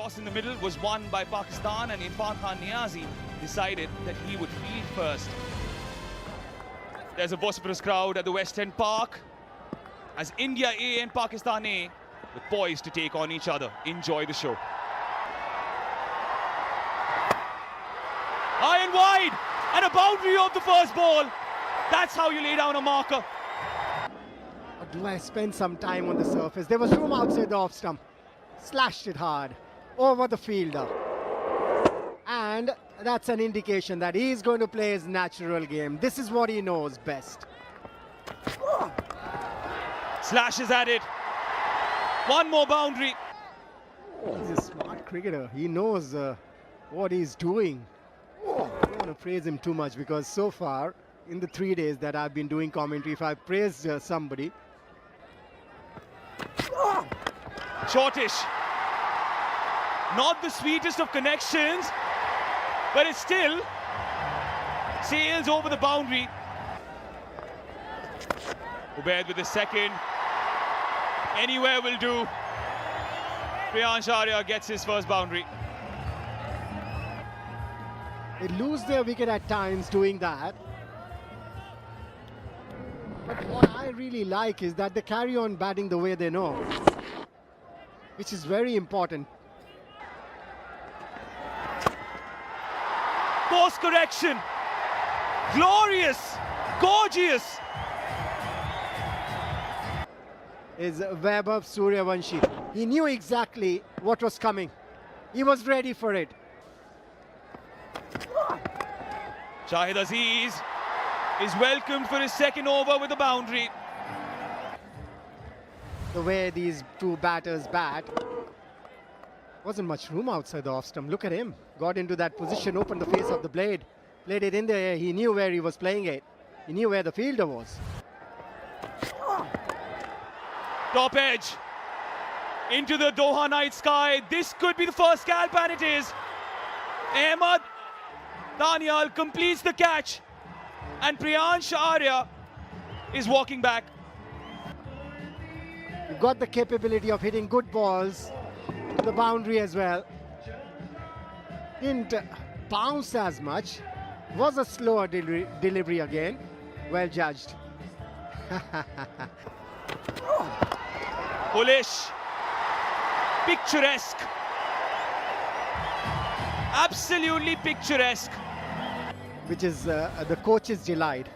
toss in the middle was won by Pakistan, and Irfan Khan Niazi decided that he would field first. There's a vociferous crowd at the West End Park as India A and Pakistan A were poised to take on each other. Enjoy the show. High and wide, and a boundary of the first ball. That's how you lay down a marker. Do I spend some time on the surface? There was room outside the off stump. Slashed it hard over the fielder. And that's an indication that he's going to play his natural game. This is what he knows best. Slashes at it. One more boundary. He's a smart cricketer. He knows what he's doing. I don't want to praise him too much because so far, in the 3 days that I've been doing commentary, if I've praised somebody, Shortish. Not the sweetest of connections, but it still sails over the boundary. Ubaid with the second. Anywhere will do. Priyansh Arya gets his first boundary. they lose their wicket at times doing that. But what I really like is that they carry on batting the way they know, which is very important. Course correction. Glorious. Gorgeous. Is Vaibhav Suryavanshi. He knew exactly what was coming. He was ready for it. Shahid Aziz is welcomed for his second over with a boundary. The way these two batters bat, wasn't much room outside the off stump. Look at him. Got into that position, opened the face of the blade, played it in the air. He knew where he was playing it. He knew where the fielder was. Top edge. Into the Doha night sky. This could be the first scalp, and it is. Ahmed Daniel completes the catch. And Priyansh Arya is walking back. You've got the capability of hitting good balls to the boundary as well. Didn't bounce as much. Was a slower delivery again. Well judged. Bullish. Picturesque. Absolutely picturesque. Which is the coach's delight.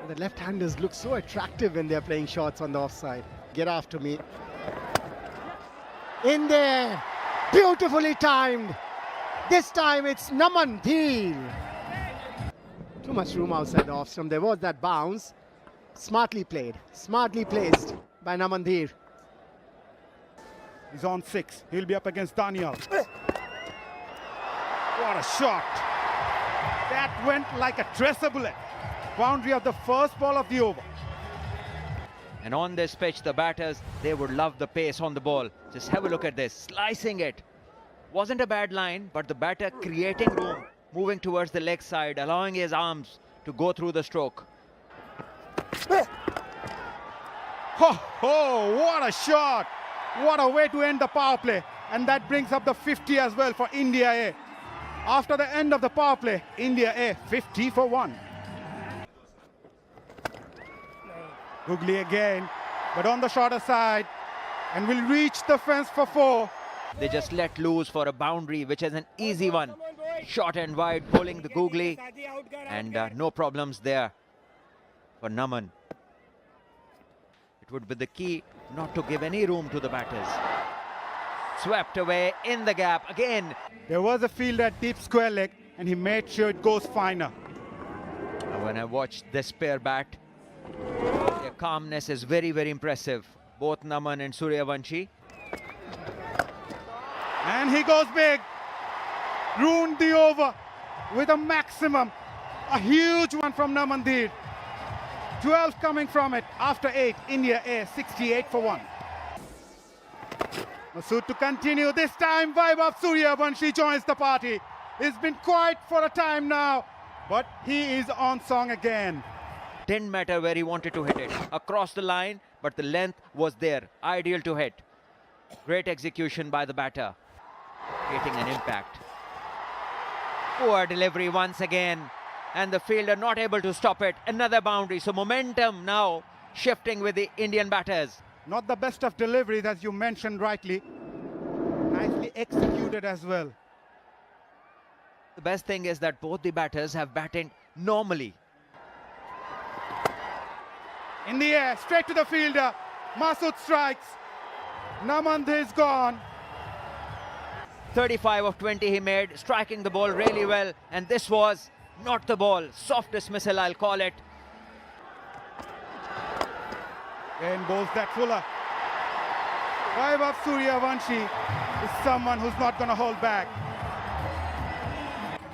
The left-handers look so attractive when they're playing shots on the offside. Get after me. In there. Beautifully timed. This time it's Naman Dhir. Too much room outside the off stump. There was that bounce. Smartly played. Smartly placed by Naman Dhir. He's on 6. He'll be up against Daniel. What a shot. That went like a tracer bullet. Boundary of the first ball of the over. And on this pitch, the batters, they would love the pace on the ball. Just have a look at this, slicing it. Wasn't a bad line, but the batter creating room, moving towards the leg side, allowing his arms to go through the stroke. Oh, what a shot. What a way to end the power play. And that brings up the 50 as well for India A. After the end of the power play, India A 50 for 1. Googly again, but on the shorter side, and will reach the fence for 4. They just let loose for a boundary, which is an easy one. Short and wide, bowling the googly, and no problems there for Naman. It would be the key not to give any room to the batters. Swept away in the gap again. There was a field at deep square leg, and he made sure it goes finer. When I watched this pair bat, their calmness is very, very impressive. Both Naman and Suryavanshi. And he goes big. Ruined the over with a maximum. A huge one from Naman Dhir. 12 coming from it after 8. India A 68 for 1. Masood to continue. This time Vaibhav Suryavanshi joins the party. It's been quiet for a time now, but he is on song again. Didn't matter where he wanted to hit it. Across the line, but the length was there. Ideal to hit. Great execution by the batter. creating an impact. Poor delivery once again, and the fielder not able to stop it. Another boundary, so momentum now shifting with the Indian batters. Not the best of deliveries, as you mentioned rightly. Nicely executed as well. The best thing is that both the batters have batted normally. In the air, straight to the fielder. Masood strikes. Namand is gone. 35 of 20 he made, striking the ball really well, and this was not the ball. Soft dismissal, I'll call it. Then bowls that Fuller. Vaibhav Suryavanshi is someone who's not going to hold back.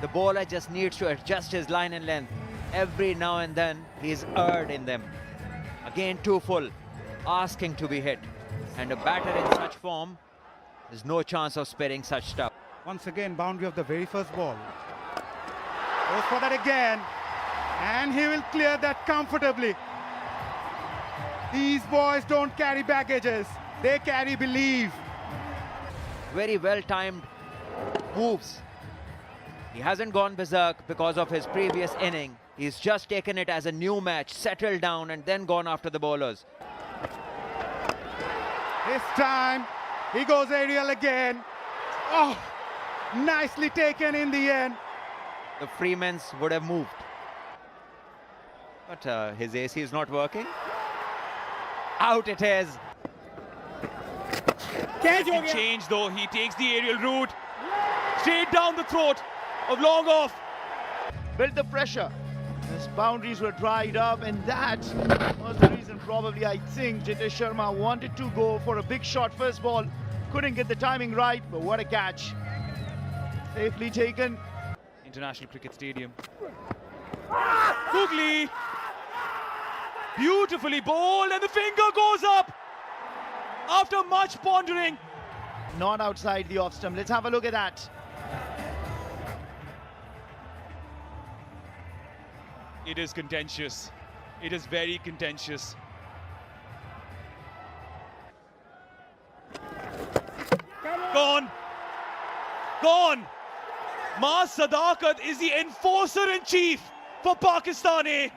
The bowler just needs to adjust his line and length. Every now and then he's erred in them. Again too full, asking to be hit. And a batter in such form, there's no chance of sparing such stuff. Once again, boundary of the very first ball. Goes for that again. And he will clear that comfortably. These boys don't carry baggages. They carry belief. Very well timed moves. He hasn't gone berserk because of his previous inning. He's just taken it as a new match, settled down and then gone after the bowlers. This time, he goes aerial again. Oh, nicely taken in the end. The Freemans would have moved. But his AC is not working. Out it is. Big change though, he takes the aerial route. Straight down the throat of long off. Built the pressure. His boundaries were dried up, and that was the reason probably I think Jitesh Sharma wanted to go for a big shot first ball. Couldn't get the timing right, but what a catch. Safely taken. International Cricket Stadium. Googly. Beautifully bowled, and the finger goes up. After much pondering. Not outside the off stump. Let's have a look at that. It is contentious. It is very contentious. Gone. Gone. Maaz Sadakat is the enforcer-in-chief for Pakistani.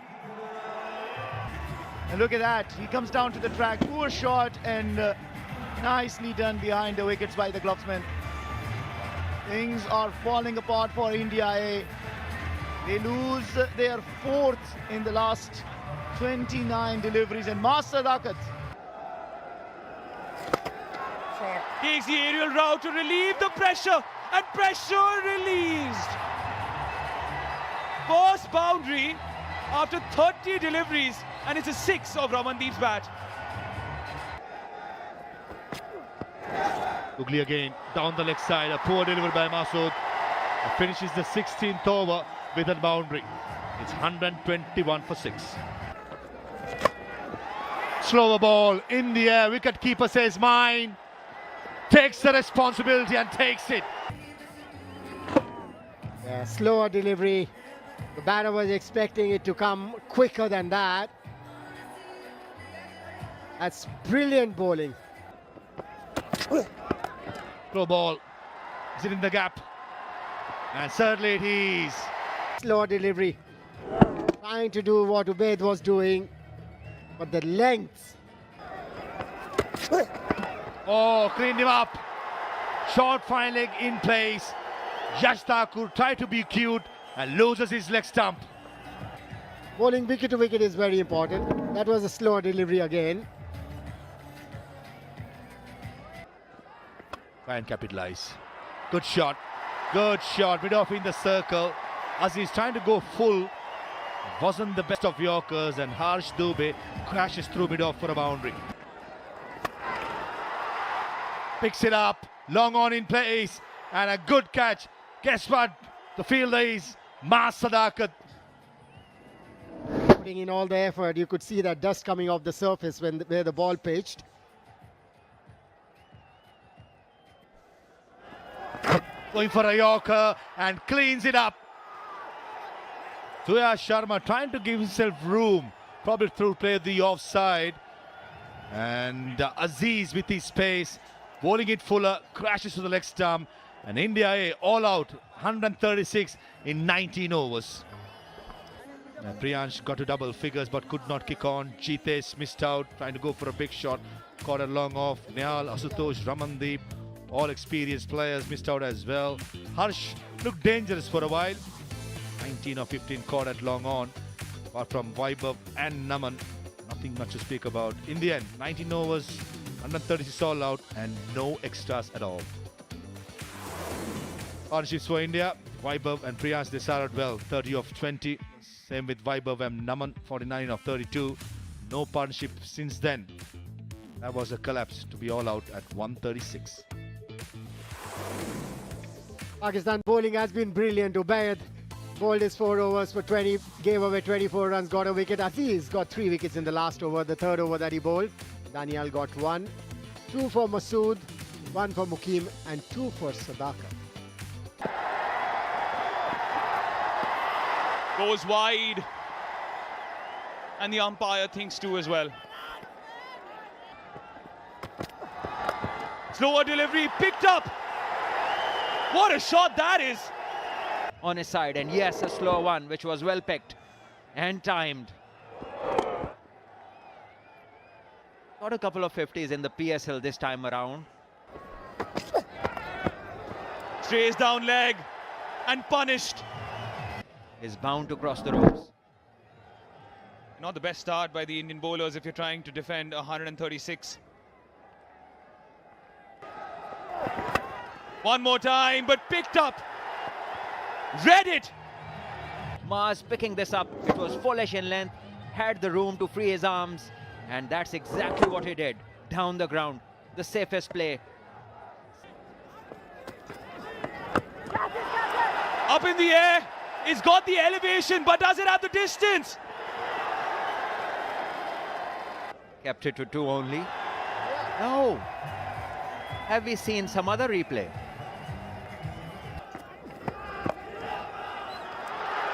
And look at that. He comes down to the track. Poor shot, and nicely done behind the wickets by the glovesman. Things are falling apart for India. They lose their fourth in the last 29 deliveries, and Maaz Sadakat Takes the aerial route to relieve the pressure, and pressure released. First boundary after 30 deliveries, and it's a 6 of Ramandeep's bat. Googly again, down the leg side, a poor delivery by Masood. Finishes the 16th over with a boundary. It's 121 for 6. Slower ball in the air, wicket keeper says mine. Takes the responsibility and takes it. Yeah, slower delivery. The batter was expecting it to come quicker than that. That's brilliant bowling. Throw ball. Is it in the gap? And certainly it is. Slower delivery. Trying to do what Ubaid was doing, but the length. Oh, cleaned him up. Short fine leg in place. Yash Thakur tried to be cute and loses his leg stump. Bowling wicket to wicket is very important. That was a slower delivery again. Try and capitalize. Good shot. Good shot. Mid off in the circle. Aziz trying to go full. Wasn't the best of Yorkers, and Harsh Dubey crashes through mid off for a boundary. Picks it up. Long on in place. And a good catch. Guess what? The fielder is Maaz Sadakat. Putting in all the effort, you could see that dust coming off the surface where the ball pitched. Going for a Yorker and cleans it up. Suyash Sharma trying to give himself room, probably through play the offside. And Aziz with his pace, bowling it Fuller, crashes to the leg stump. And India A all out, 136 in 19 overs. Priyansh got to double figures but could not kick on. Jitesh missed out, trying to go for a big shot. Caught a long off. Nehal, Asutosh, Ramandeep, all experienced players missed out as well. Harsh looked dangerous for a while. 19 or 15 caught at long on. Apart from Vaibhav and Naman, nothing much to speak about. In the end, 19 overs, 136 all out and no extras at all. Partnerships for India, Vaibhav and Priyansh, they started well, 30 of 20. Same with Vaibhav and Naman, 49 of 32. No partnership since then. That was a collapse to be all out at 136. Pakistan bowling has been brilliant. Ubaid bowled his 4 overs for 20, gave away 24 runs, got a wicket. Aziz got 3 wickets in the last over, the third over that he bowled. Daniel got 1. 2 for Masood, 1 for Mukim and 2 for Sadaka. Goes wide. And the umpire thinks too as well. Slower delivery, picked up. What a shot that is. On his side, and yes, a slow one, which was well picked and timed. Got a couple of 50s in the PSL this time around. Strays down leg and punished. Is bound to cross the ropes. Not the best start by the Indian bowlers if you're trying to defend 136. One more time, but picked up. Read it. Mars picking this up. It was foolish in length, had the room to free his arms, and that's exactly what he did. Down the ground, the safest play. Up in the air. It's got the elevation, but does it have the distance? Kept it to 2 only. No. Have we seen some other replay?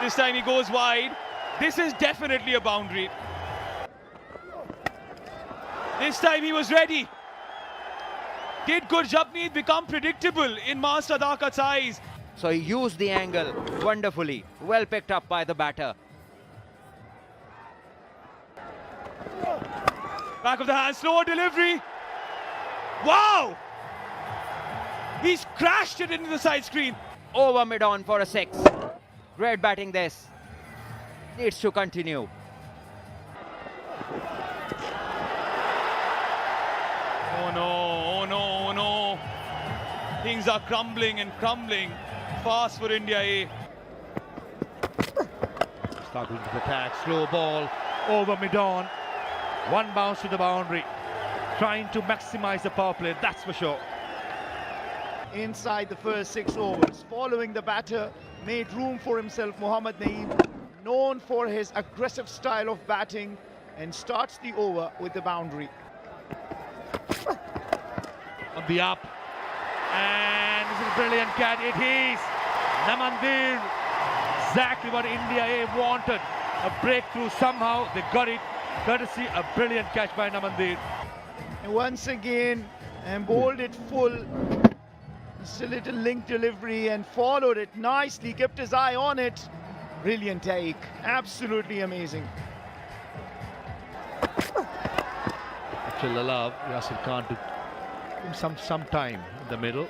This time he goes wide. This is definitely a boundary. This time he was ready. Did Gurjapneet become predictable in Mas Sadakat's eyes? So he used the angle wonderfully. Well picked up by the batter. Back of the hand, slower delivery. Wow! He's crashed it into the side screen. Over mid-on for a 6. Great batting this. Needs to continue. Oh no, oh no, oh no. Things are crumbling and crumbling fast for India A. Struggling to attack, slow ball, over mid-on. One bounce to the boundary. Trying to maximize the power play, that's for sure. Inside the first 6 overs, following the batter, made room for himself. Mohammad Naeem, known for his aggressive style of batting, and starts the over with the boundary. On the up, and this is a brilliant catch. It is Namandir, exactly what India A wanted. A breakthrough, somehow they got it, courtesy a brilliant catch by Namandir. And once again, and bowled it full. Just a little link delivery and followed it nicely, kept his eye on it. Brilliant take, absolutely amazing. Actually allowed Yasir Khan to give him some time in the middle,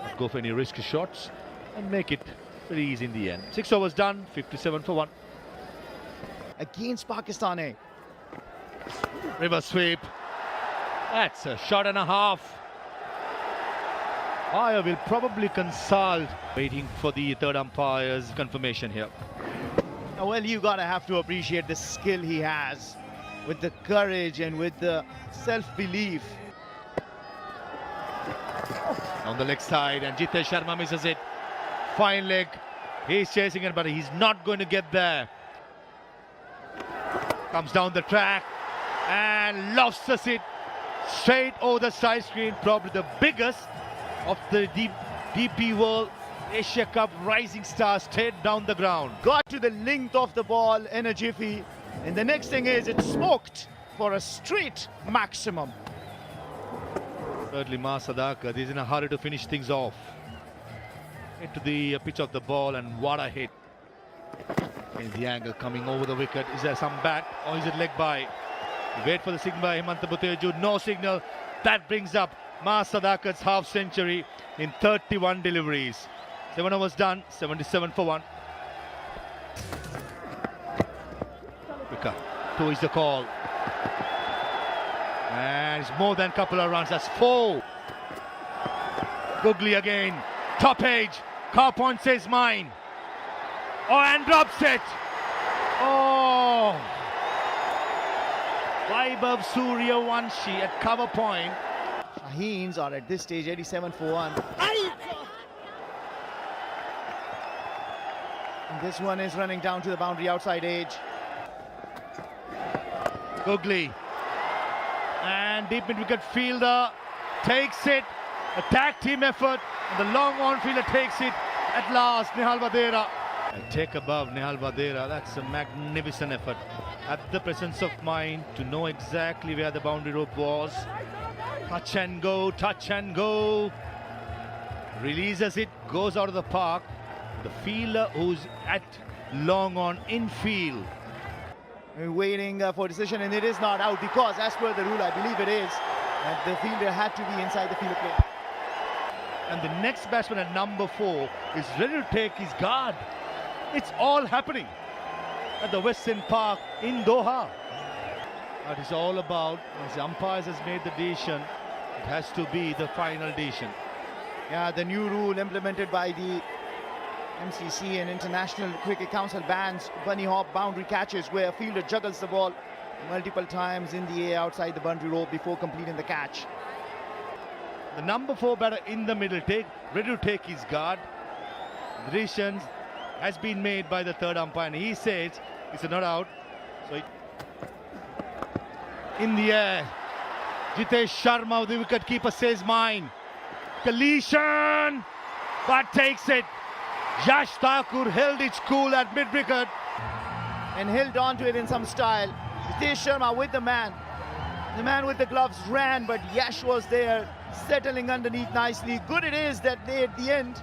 not go for any risky shots and make it very easy in the end. 6 overs done, 57 for 1. Against Pakistan A. River sweep. That's a shot and a half. Umpire will probably consult, waiting for the third umpire's confirmation here. Well, you gotta have to appreciate the skill he has, with the courage and with the self-belief. On the leg side, and Jitesh Sharma misses it. Fine leg. He's chasing it, but he's not going to get there. Comes down the track and lobsters it straight over the side screen. Probably the biggest of the DP World Asia Cup rising star, straight down the ground. Got to the length of the ball in a jiffy, and the next thing is it's smoked for a straight maximum. Thirdly, Mas Sadakat is in a hurry to finish things off. into the pitch of the ball, and what a hit. Is the angle coming over the wicket? Is there some bat or is it leg by? Wait for the signal by Hemanta Buteju. No signal. That brings up Mas Sadakat's half century in 31 deliveries. 7 overs done, 77 for 1. Wicket 2 is the call. And it's more than a couple of runs. That's 4. Googly again. Top edge. Carpon says mine. Oh, and drops it. Oh. Vaibhav Suryavanshi at cover point. Shaheens are at this stage 87 for 1. And this one is running down to the boundary outside edge. Googly. And deep mid-wicket fielder takes it. A tag team effort. And the long on fielder takes it at last. Nihal Vadera. A take above Nihal Vadera. That's a magnificent effort. Had the presence of mind to know exactly where the boundary rope was. Touch and go, touch and go. Releases it, goes out of the park. The fielder who's at long on infield. We're waiting for decision, and it is not out because, as per the rule, I believe it is, that the fielder had to be inside the field of play. And the next batsman at number 4 is ready to take his guard. It's all happening at the Western Park in Doha. That is all about, as the umpires has made the decision, it has to be the final decision. Yeah, the new rule implemented by the MCC and International Cricket Council bans bunny hop boundary catches where a fielder juggles the ball multiple times in the air outside the boundary rope before completing the catch. The number 4 batter in the middle, ready to take his guard. The decision has been made by the third umpire, and he says it's not out. So in the air, Jitesh Sharma, the wicketkeeper, says mine. Collision, but takes it. Yash Thakur held its cool at mid-wicket and held on to it in some style. Jitesh Sharma with the man. The man with the gloves ran, but Yash was there, settling underneath nicely. Good it is that they, at the end,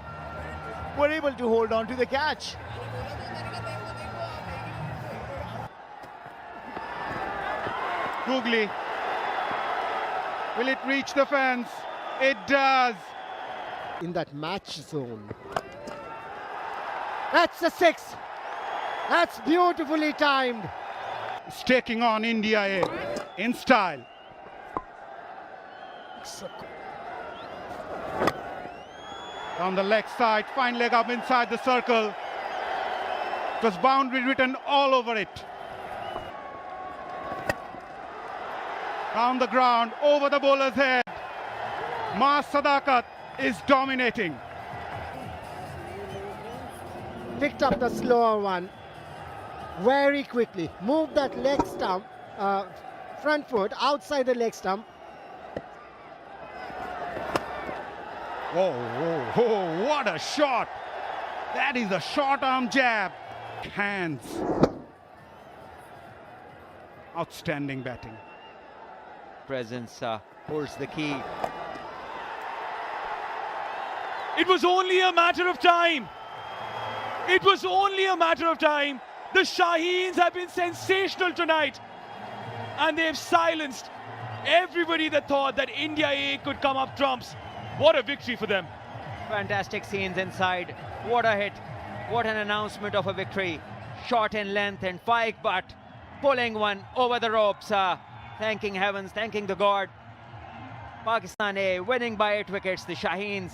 were able to hold on to the catch. Googly. Will it reach the fence? It does. In that match zone. That's a 6. That's beautifully timed. It's taking on India A in style. On the leg side, fine leg up inside the circle. It was boundary written all over it. Down the ground, over the bowler's head. Mas Sadakat is dominating. Picked up the slower one very quickly. Moved that leg stump, front foot outside the leg stump. Oh, oh, oh, what a shot! That is a short arm jab. Hands. Outstanding batting. Presence holds the key. It was only a matter of time. It was only a matter of time. The Shaheens have been sensational tonight. And they've silenced everybody that thought that India A could come up trumps. What a victory for them. Fantastic scenes inside. What a hit. What an announcement of a victory. Short in length and Faik Butt pulling one over the ropes. Thanking heavens, thanking the God. Pakistan A winning by 8 wickets. The Shaheens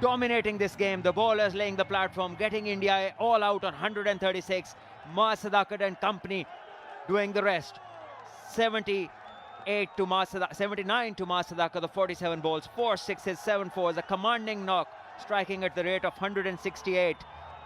dominating this game. The bowlers laying the platform, getting India all out on 136. Mas Sadakat and company doing the rest. 78 to Mas Sadakat, 79 to Mas Sadakat, the 47 balls, 4 sixes, 7 fours, a commanding knock, striking at the rate of 168.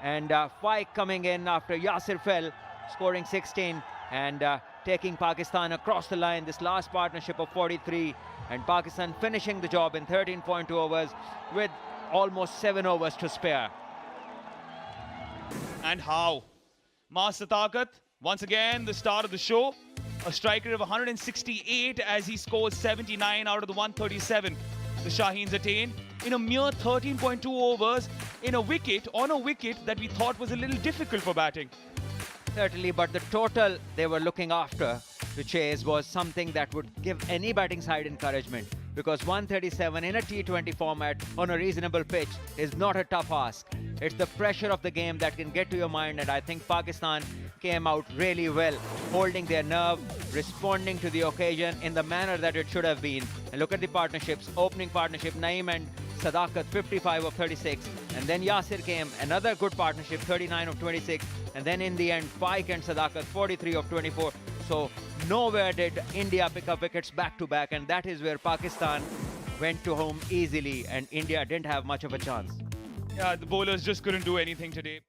And Faik coming in after Yasir fell, scoring 16 and taking Pakistan across the line. This last partnership of 43, and Pakistan finishing the job in 13.2 overs with almost 7 overs to spare. And how? Mas Sadakat, once again, the start of the show. A strike rate of 168 as he scores 79 out of the 137 the Shaheens attain. in a mere 13.2 overs on a wicket that we thought was a little difficult for batting. Certainly, but the total they were looking after to chase was something that would give any batting side encouragement, because 137 in a T20 format on a reasonable pitch is not a tough ask. It's the pressure of the game that can get to your mind, and I think Pakistan came out really well, holding their nerve, responding to the occasion in the manner that it should have been. And look at the partnerships. Opening partnership, Naeem and Sadakat, 55 of 36. And then Yasir came, another good partnership, 39 of 26. And then in the end, Paik and Sadakat, 43 of 24. So nowhere did India pick up wickets back to back, and that is where Pakistan went to home easily and India didn't have much of a chance. Yeah, the bowlers just couldn't do anything today.